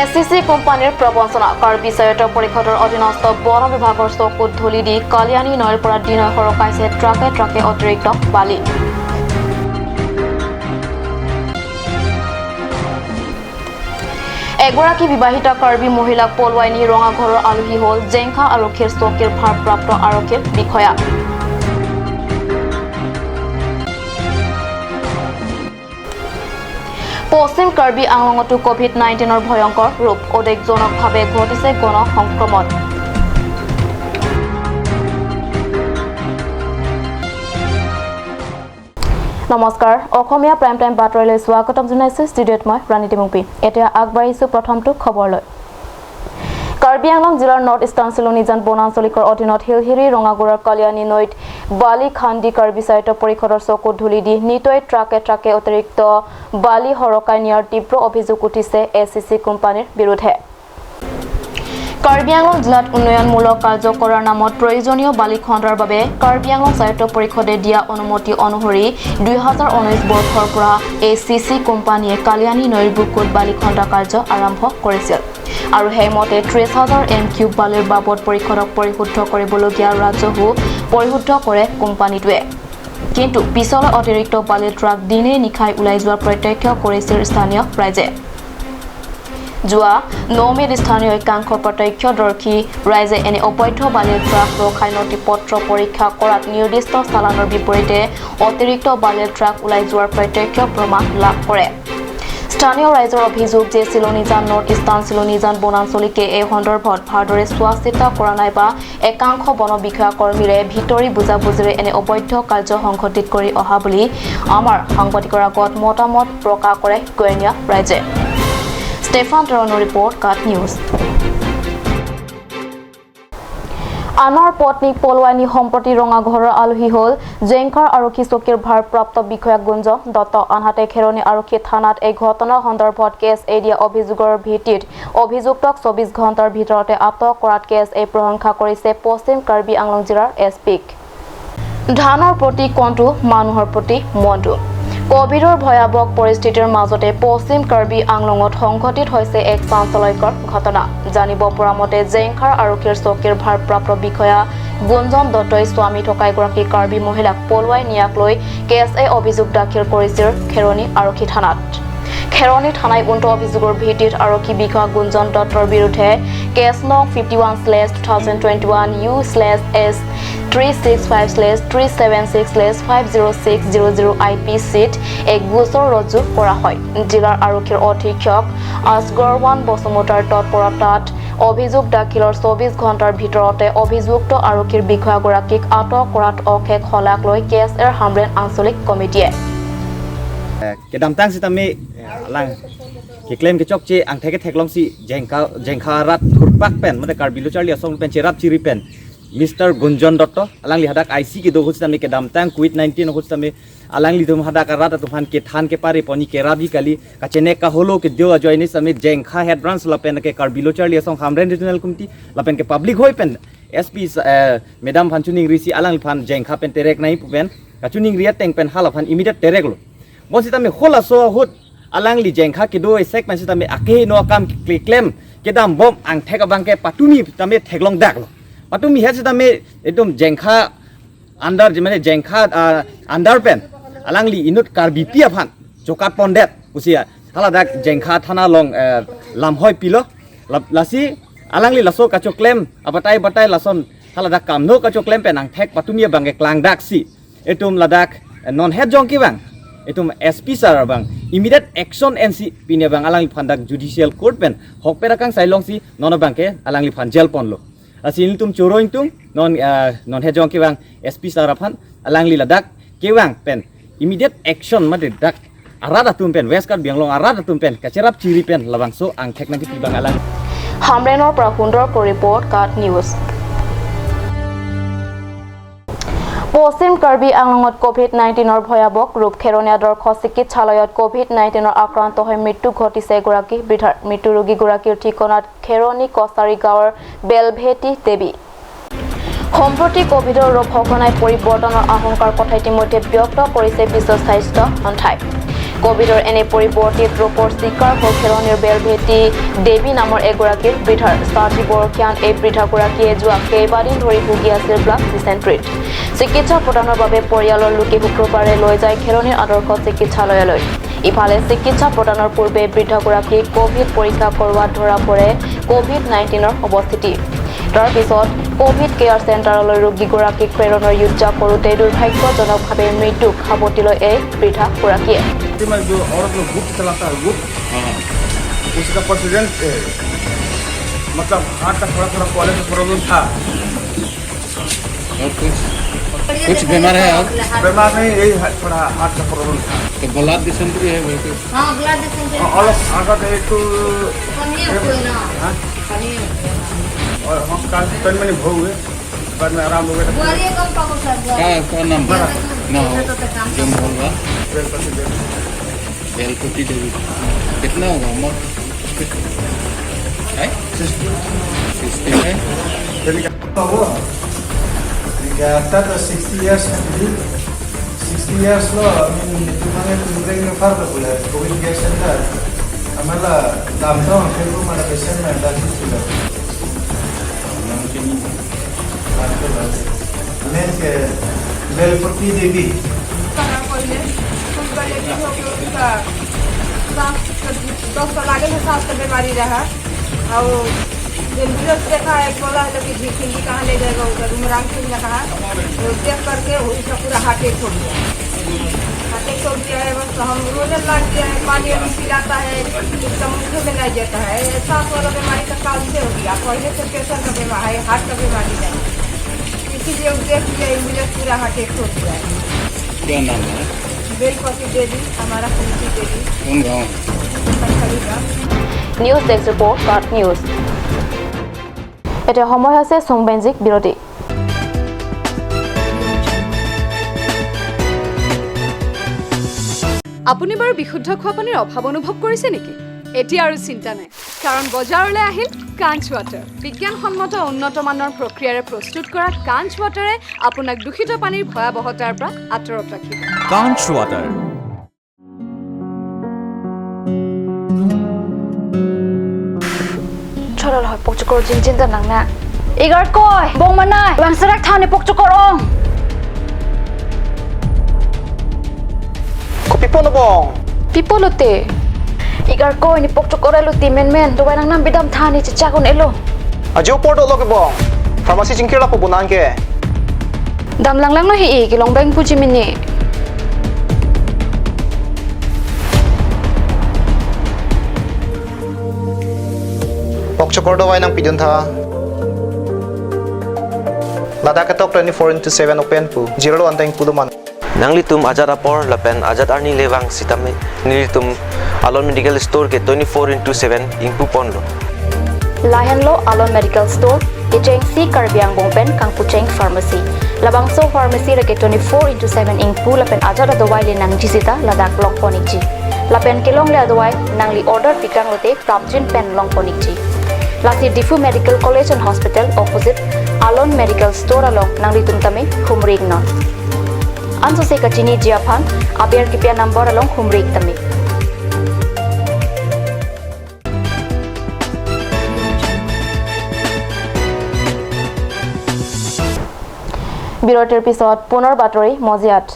ACC কোম্পানীৰ প্ৰবঞ্চনা কাৰ্বি স্বায়ত্ত পৰিষদৰ অধীনস্থ বন বিভাগৰ চকুত ধূলি দি কালিয়ানী নৈৰ পৰা দিনৈ সৰকাইছে ট্ৰাকে অতিৰিক্ত বালি। এগৰাকী বিবাহিত কাৰ্বি মহিলাক পলুৱাই নি ৰঙাঘৰৰ আলহী হ'ল জেংখা আৰক্ষীৰ চকীৰ ভাৰপ্ৰাপ্ত আৰক্ষীৰ বিষয়া। পশ্চিম কাৰ্বি আংলঙতো কোভিড-19ৰ ভয়ংকৰ ৰূপ উদ্বেগজনকভাৱে ঘটিছে গণ সংক্ৰমণ। নমস্কাৰ, অসমীয়া প্ৰাইম টাইম বাতৰিলৈ স্বাগতম জনাইছো। ষ্টুডিঅ'ত মই প্ৰণীতি মুংপি। এতিয়া আগবাঢ়িছো প্ৰথমটো খবৰলৈ। কাৰ্বি আংলং জিলাৰ নৰ্থ ইষ্টাৰ্ণ চিলনিজান বনাঞ্চলিকৰ অধীনত হিলহিৰি ৰঙাগুড়াৰ কালিয়ানী নৈত বালি খান্দি কাৰ্বি স্বায়ত্ত পৰিষদৰ চকুত ধূলি দি নিতৈ ট্ৰাকে অতিৰিক্ত বালি সৰকাই নিয়াৰ তীব্ৰ অভিযোগ উঠিছে এসিসি কোম্পানীৰ বিৰুদ্ধে। কাৰ্বি আংলং জিলাত উন্নয়নমূলক কাৰ্য কৰাৰ নামত প্ৰয়োজনীয় বালি খন্দাৰ বাবে কাৰ্বি আংলং স্বায়ত্ত পৰিষদে দিয়া অনুমতি অনুসৰি 2019 বৰ্ষৰ পৰা এসিসি কোম্পানীয়ে কালিয়ানী নৈৰ বুকুত বালি খন্দা কাৰ্য আৰম্ভ কৰিছিল আৰু সেইমতে 30,000 m³ বালিৰ বাবদ পৰিষদক পৰিশোধ কৰিবলগীয়া ৰাজহু পৰিশোধ কৰে কোম্পানীটোৱে। কিন্তু পিছলৈ অতিৰিক্ত বালিৰ ট্ৰাক দিনে নিশাই ওলাই যোৱা প্ৰত্যক্ষ কৰিছিল স্থানীয় ৰাইজে। যোৱা 9 মে'ত স্থানীয় একাংশ প্ৰত্যক্ষদৰ্শী ৰাইজে এনে অবৈধ বালিৰ ট্ৰাক ৰখাই নথিপত্ৰ পৰীক্ষা কৰাত নিৰ্দিষ্ট চালানৰ বিপৰীতে অতিৰিক্ত বালিৰ ট্ৰাক ওলাই যোৱাৰ প্ৰত্যক্ষ প্ৰমাণ লাভ কৰে। স্থানীয় ৰাইজৰ অভিযোগ যে চিলনিজান নৰ্থ ইষ্টাৰ্ণ চিলনিজান বনাঞ্চলিকে এই সন্দৰ্ভত ভালদৰে চোৱা চিতা কৰা নাই বা একাংশ বন বিষয়া কৰ্মীৰে ভিতৰি বুজাবুজিৰে এনে অবৈধ কাৰ্য সংঘটিত কৰি অহা বুলি আমাৰ সাংবাদিকৰ আগত মতামত প্ৰকাশ কৰে গঞা ৰাইজে। ষ্টেফান টৰণৰ ৰিপৰ্ট কাট নিউজ। আনৰ পত্নীক পলুৱাই নি সম্প্ৰতি ৰঙাঘৰৰ আলহী হ'ল জেংখাৰ আৰক্ষী চকীৰ ভাৰপ্ৰাপ্ত বিষয়া গুঞ্জন দত্ত। আনহাতে খেৰণী আৰক্ষী থানাত এই ঘটনাৰ সন্দৰ্ভত কেছ দিয়া অভিযোগৰ ভিত্তিত অভিযুক্তক 24 ঘণ্টাৰ ভিতৰতে আটক কৰাত কেছ প্ৰশংসা কৰিছে পশ্চিম কাৰ্বি আংলং জিলাৰ এছপিক। ধানৰ প্ৰতি কণটো মানুহৰ প্ৰতি মনটো। কোভিডৰ ভয়াৱহ পৰিস্থিতিৰ মাজতে পশ্চিম কাৰ্বি আংলঙত সংঘটিত হৈছে এক চাঞ্চল্যকৰ ঘটনা। জানিব পৰা মতে জেংখাৰ আৰক্ষীৰ চকীৰ ভাৰপ্ৰাপ্ত বিষয়া গুঞ্জন দত্তই স্বামী থকা এগৰাকী কাৰ্বি মহিলাক পলুৱাই নিয়াক লৈ কেছ অভিযোগ দাখিল কৰিছিল খেৰণী আৰক্ষী থানাত। খেৰণী থানাই উক্ত অভিযোগৰ ভিত্তিত আৰক্ষী বিষয়া গুঞ্জন দত্তৰ বিৰুদ্ধে কেছ নং 51/2021 U/S 365/376/50600 IPCত এক গোচৰ ৰুজু কৰা হয়। জিলাৰ আৰক্ষীৰ অধীক্ষক আসগৰৱান বসুমতাৰ তৎপৰতাত অভিযোগ দাখিলৰ 24 ঘণ্টাৰ ভিতৰতে অভিযুক্ত আৰক্ষীৰ বিষয়াগৰাকীক আটক কৰাত অশেষ শলাগ লৈ কেছ হামৰেন আঞ্চলিক কমিটিয়ে kedamtang si tami lang ki claim ki chok chi ang theke theklong si jengkha rat khurpak pen mate karbilu charli asong pen cherap chiri pen Mr. Gunjon Dotto alang li hadak IC ki do hus tami kedamtang COVID-19 hus tami alang li dum hadak rat tufan ke than ke pare poni ke rabi kali ka chene ka holo ke dio joini sami jengkha head branch la pen ke karbilu charli asong hamren regional committee la pen ke public hoi pen SP Madam Phanchuning Risi alang phan jengkha pen terek nai pen ka chuning ria teng pen hala phan immediate terek lo Bosi tami khola so hut alang li jengkha ke do sek man si tami ake no kam claim ke dam bom ang theka bangke patumi tami theklong dak lo patumi he si tami edom jengkha under mane jengkha under pen alang li inut karbi pia phan jokat pondet usia hala dak jengkha thana long lam hoi pilo lasi alang li laso ka claim abatai lason hala dak kam no ka claim pen ang thek patumi bangke klang dak si etum ladak non head jongki bang Itum SP sar bang immediate action NC pine bang alang phandak judicial court pen hok perakang sailong si non bang ke alang phan jail pon lo asin tum choroing tum non he jong ke bang SP sar phan alang ladak ke bang pen immediate action mate dak arada tum pen west card bianglong arada tum pen kacherap chiri pen labang so ang teknaki bang alang hamrenor pra hundor report card news পশ্চিম কাৰ্বি আংলঙত কোভিড-19ৰ ভয়াৱহ ৰূপ খেৰণী আদৰ্শ চিকিৎসালয়ত কোভিড-19ৰ আক্ৰান্ত হৈ মৃত্যু ঘটিছে এগৰাকী বৃদ্ধাৰ। মৃত্যু ৰোগীগৰাকীৰ ঠিকনাত খেৰণী কছাৰী গাঁৱৰ বেলভেটি দেৱী। সম্প্ৰতি কোভিডৰ ৰূপ সঘনাই পৰিৱৰ্তনৰ আশংকাৰ কথা ইতিমধ্যে ব্যক্ত কৰিছে বিশ্ব স্বাস্থ্য সংস্থাই। কোভিডৰ এনে পৰিৱৰ্তিত ৰূপৰ চিকাৰ হৈ খেলনিৰ বেল ভেটি দেৱী নামৰ এগৰাকীৰ বৃদ্ধাৰ 60 বৰ্ষীয়ান এই বৃদ্ধাগৰাকীয়ে যোৱা কেইবাদিন ধৰি ভুগি আছিল ব্লাড ডিচেণ্ট্ৰীত চিকিৎসা প্ৰদানৰ বাবে পৰিয়ালৰ লোকে শুক্ৰবাৰে লৈ যায় খেলনিৰ আদৰ্শ চিকিৎসালয়লৈ ইফালে চিকিৎসা প্ৰদানৰ পূৰ্বে বৃদ্ধগৰাকী কোভিড পৰীক্ষা কৰোৱাত ধৰা পৰে কোভিড-19ৰ অৱস্থিতি তাৰ পিছত কোভিড কেয়াৰ চেণ্টাৰলৈ ৰোগীগৰাকীক প্ৰেৰণৰ যুদ্ধ কৰোঁতে দুৰ্ভাগ্যজনকভাৱে মৃত্যুক সাৱটি লয় এই বৃদ্ধাগৰাকীয়ে जो औरत लोग गुट चलाता है गुट उसका प्रेसिडेंट मतलब हार्ट का थोड़ा क्वालिटी प्रॉब्लम था और कुछ बीमार है और बीमार नहीं यही थोड़ा हार्ट का प्रॉब्लम था तो ब्लड डिसेंट्री है बोलते हाँ ब्लड डिसेंट्री और आगा तो एक तो और हम काल पेन में भोग हुए बाद में आराम हो गया बुआरी कम पाको सर क्या नाम ना हो जो बोलवा बेलपट्टी देवी कितना होगा उम्र है 60 है after the 60 years maybe 60 years lo I mean tumane tumreng farda pula covid care center amala damta kello mana patient na dati sila men ke belpati devi kana koile sunbale ki ho gya dosta lage है सांस का बीमारी रहा और ambulance देखा है बोला है कि झिंगी कहाँ ले जाएगा उधर उमरान सिंह ने कहा तो देख करके उसका पूरा हार्ट अटैक हो गया हार्ट अटैक हो गया है बस हम रोने लग गया है पानी वानी पिलाता है उसका मुँह में नहीं देता है सांस वाला बीमारी का काल से हो गया पहले से प्रेशर का बीमारी है हार्ट का बीमारी नहीं इसीलिए देख लिया एम्बुलेंस पूरा हार्ट अटैक हो गया है क्या नाम है बेलपति देवी हमारा कुंती देवी कौन गाँव news desk report cart news এতিয়া সময় হৈছে সংবেদনশীল বিৰতি আপুনি বাৰু বিশুদ্ধ খোৱা পানীৰ অভাৱ অনুভৱ কৰিছে নেকি এতিয়া আৰু চিন্তা নাই কাৰণ বজাৰলৈ আহিল কাঞ্চ ৱাটাৰ বিজ্ঞানসন্মত উন্নত মানৰ প্ৰক্ৰিয়াৰে প্ৰস্তুত কৰা কাঞ্চ ৱাটাৰে আপোনাক দূষিত পানীৰ ভয়াৱহতাৰ পৰা আঁতৰত ৰাখিব কাঞ্চ ৱাটাৰ চলল হয় পকচকৰ জিনজিনটা নাংনা ইগাৰ কয় বং মানাই বাংছৰাক থানে পকচকৰ অং pipono bong পিপলতে ইগাৰ কয় নি পকচকৰ লতি মেন দুবাই নাং নাম বিদাম থানি চিচাকন এলো ajo pordo loke bong pharmacy jingkira po bunan ke দাম লাংলাং ন হি কি লং বেং পুজি mini pokchokor do wai nang pidun tha Ladakh tok 24/7 open pu zero anteng puduman Nangli tum ajat apor lapen ajat arni lewang sitame nili tum alon medical store ke 24/7 ingpu ponlo Lahenlo Alon Medical Store Ejeng Si Karbiang Bongpen Kangpucheng Pharmacy Labangso Pharmacy reke 24/7 ingpu lapen ajat adawai le nang jisita Ladakh longponiji lapen kelong le adawai nangli order pikang lote prapjin pen longponiji Lasi Difu Medical College and Hospital opposite Alon Medical Store along nangli tumtame humring non Anso se kachini jiaphan abiar kipia number along humring tame বিৰতিৰ পিছত পুনৰ বাতৰি মজিয়াত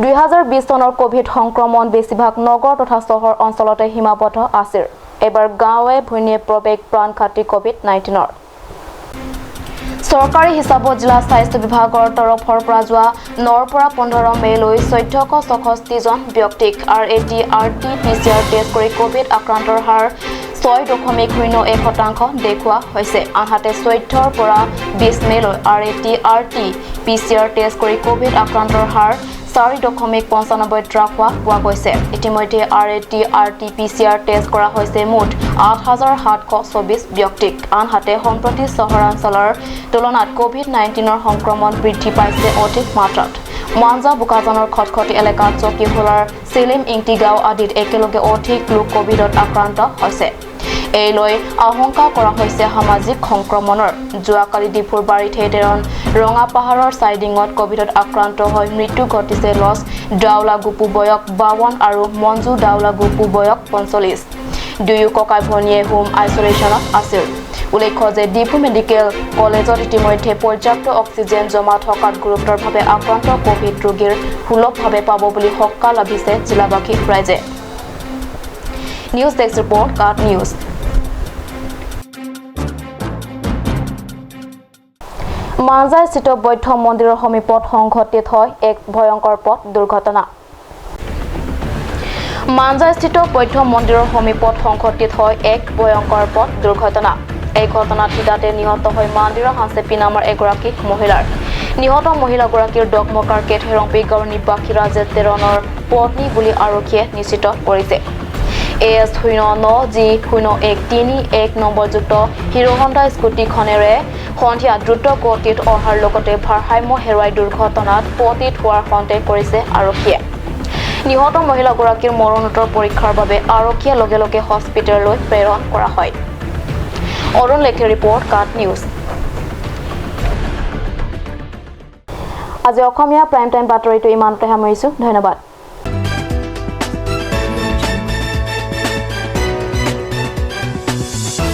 2020 চনৰ Covid সংক্ৰমণ বেছিভাগ নগৰ তথা চহৰ অঞ্চলতে সীমাবদ্ধ আছিল এবাৰ গাঁৱে ভূঞে প্ৰৱেশ প্ৰাণঘাতী কোভিড-19ৰ চৰকাৰী হিচাপত জিলা স্বাস্থ্য বিভাগৰ তৰফৰ পৰা যোৱা 9 পৰা 15 মেলৈ 1464 জন ব্যক্তিক RAT-RT-PCR টেষ্ট কৰি কোভিড আক্ৰান্তৰ হাৰ 6.01% দেখুওৱা হৈছে আনহাতে 14 পৰা 20 মেলৈ RAT-RT-PCR টেষ্ট কৰি কোভিড আক্ৰান্তৰ হাৰ 4.95 ৰাখোৱা পোৱা গৈছে ইতিমধ্যে RAT-RT-PCR টেষ্ট কৰা হৈছে মুঠ 8724 ব্যক্তিক আনহাতে সম্প্ৰতি চহৰাঞ্চলৰ তুলনাত কোভিড-19ৰ সংক্ৰমণ বৃদ্ধি পাইছে অধিক মাত্ৰাত মানজা বুকাজনৰ খটখটি এলেকাত চকীহোলাৰ চিলিম ইংটি গাঁও আদিত একেলগে অধিক লোক কোভিডত আক্ৰান্ত হৈছে এই লৈ আশংকা কৰা হৈছে সামাজিক সংক্ৰমণৰ যোৱাকালি ডিফুৰ বাৰী থেটেৰন ৰঙা পাহাৰৰ সাইডিঙত কোভিডত আক্ৰান্ত হৈ মৃত্যু ঘটিছে লছ ডাউলা গুপু বয়স 52 আৰু মঞ্জু ডাউলা গুপু বয়স 45 দুয়ো ককাই ভনীয়ে হোম আইসোলেশনত আছিল উল্লেখ্য যে ডিফু মেডিকেল কলেজত ইতিমধ্যে পৰ্যাপ্ত অক্সিজেন জমা থকাত গুৰুতৰভাৱে আক্ৰান্ত কোভিড ৰোগীৰ সুলভভাৱে পাব বুলি সক্কা লাভিছে জিলাবাসী ৰাইজে নিউজ ডেস্ক ৰিপৰ্ট কাট নিউজ মাঞ্জাইস্থিত বৌদ্ধ মন্দিৰৰ সমীপত সংঘটিত হয় এক ভয়ংকৰ পথ দুৰ্ঘটনা মাঞ্জাইস্থিত বৌদ্ধ মন্দিৰৰ সমীপত সংঘটিত হয় এক ভয়ংকৰ পথ দুৰ্ঘটনা এই ঘটনাত হিতাতে নিহত হৈ মন্দিৰৰ হাঁচেপি নামৰ এগৰাকী মহিলাৰ নিহত মহিলাগৰাকীৰ ডকমকাৰ কেথেৰংপি গাঁৱৰ নিবাসী ৰাজেশ তেৰণৰ পত্নী বুলি আৰক্ষীয়ে নিশ্চিত কৰিছে AS 09G0131 নম্বৰযুক্ত হিৰো হণ্ডা স্কুটিখনেৰে সন্ধিয়া দ্ৰুত গতিত অহাৰ লগতে ভাৰসাম্য হেৰুৱাই দুৰ্ঘটনাত পতিত হোৱাৰ সন্দেহ কৰিছে আৰক্ষীয়ে নিহত মহিলাগৰাকীৰ মৰণোত্তৰ পৰীক্ষাৰ বাবে আৰক্ষীয়ে লগে লগে হস্পিটেললৈ প্ৰেৰণ কৰা হয় অৰুণ লেখে ৰিপৰ্ট কাট নিউজ আজি অসমীয়া প্ৰাইম টাইম বাতৰিটো ইমানতে সামৰিছো ধন্যবাদ